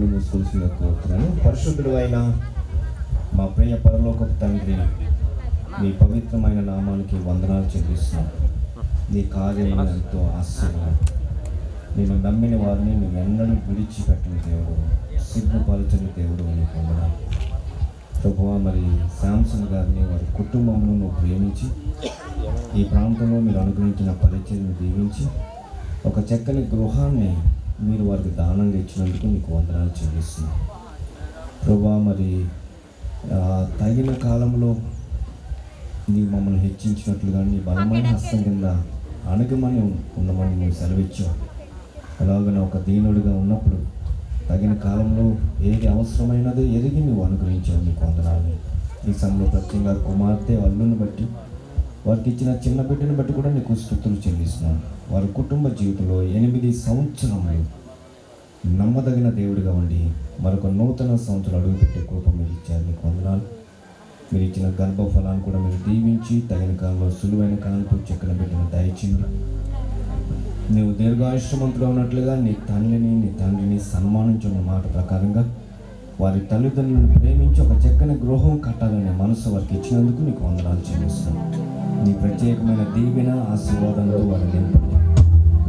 కళ్ళు మూసుకోవాల్సిందిగా కోరుతున్నాను. పరిశుద్ధుడు అయిన మా ప్రియ పరలోకపు తండ్రి, మీ పవిత్రమైన నామానికి వందనాలు చెల్లిస్తున్నాను. నీ కార్యం ఎంతో ఆశ్చర్యం. నేను నమ్మిన వారిని నువ్వు ఎన్నడూ విడిచిపెట్టిన దేవుడు, సిగ్గుపరచని దేవుడు అని పొందడాలి. ప్రభువా, మరి శాంసన్ గారిని వారి కుటుంబంలో నువ్వు ప్రేమించి ఈ ప్రాంతంలో మీరు అనుగ్రహించిన పరిచయను దీవించి ఒక చక్కని గృహాన్ని మీరు వారికి దానంగా ఇచ్చినందుకు నీకు వందనాలు చెల్లిస్తున్నాను. ప్రభువా, మరి తగిన కాలంలో నీవు మమ్మల్ని హెచ్చించినట్లుగా నీ బలమైన హస్తం కింద అణగమని ఉండమని నువ్వు సెలవిచ్చావు. అలాగనే ఒక దీనుడిగా ఉన్నప్పుడు తగిన కాలంలో ఏది అవసరమైనదో ఎరిగి నువ్వు అనుగ్రహించావు. నీకు వందనాలు. ఈ సమయంలో ప్రత్యేకంగా కుమార్తె అల్లుని బట్టి, వారికి ఇచ్చిన చిన్న బిడ్డను బట్టి కూడా నీకు స్తుతులు చెల్లిస్తున్నాను. వారి కుటుంబ జీవితంలో 8 సంవత్సరములు నమ్మదగిన దేవుడిగా ఉండి మరొక నూతన సంవత్సరం అడుగుపెట్టే కృప మీరు ఇచ్చారు. నీకు వందనాలు. మీరు ఇచ్చిన గర్భఫలాన్ని కూడా మీరు దీవించి తగిన కాలంలో సులువైన కాలంతో చక్కని బిడ్డను దయచేయండి. నీవు దీర్ఘాయుష్మంతుడు ఉన్నట్లుగా నీ తండ్రిని సన్మానించిన మాట ప్రకారంగా వారి తల్లిదండ్రులను ప్రేమించి ఒక చక్కని గృహం కట్టాలనే మనసు వారికి ఇచ్చినందుకు నీకు వందనాలు చెల్లిస్తున్నాను. నీ ప్రత్యేకమైన దీవెన ఆశీర్వాదంతో వారిని నింపండి.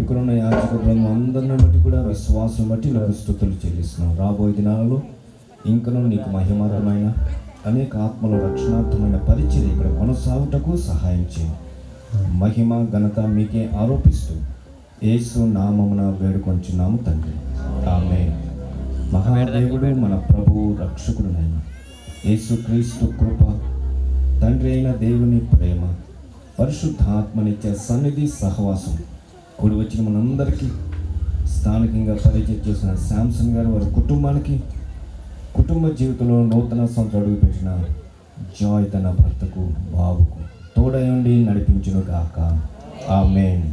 ఇక్కడ ఉన్న యాజక బృందం అందరిని బట్టి కూడా విశ్వాసం బట్టి నాకు స్తుతులు చెల్లిస్తున్నాను. రాబోయే దినాలలో ఇంకనూ నీకు మహిమార్థమైన అనేక ఆత్మల రక్షణార్థమైన పరిచయం ఇక్కడ కొనసాగుటకు సహాయం చేయండి. మహిమ ఘనత మీకే ఆరోపిస్తూ యేసు నామమున వేడుకొంచున్నాము తండ్రి, ఆమేన్. మహాదేవుడు మన ప్రభువు రక్షకుడునైన యేసుక్రీస్తు కృప, తండ్రి అయిన దేవుని ప్రేమ, పరిశుద్ధాత్మనిచ్చే సన్నిధి సహవాసం కూడి వచ్చిన మనందరికీ, స్థానికంగా పరిచయం చేసిన శాంసన్ గారు వారి కుటుంబానికి, కుటుంబ జీవితంలో నూతన సంవత్సరం అడుగుపెట్టిన జాయ్ తన భర్తకు, బాబుకు తోడయుండి నడిపించును గాక. ఆమేన్.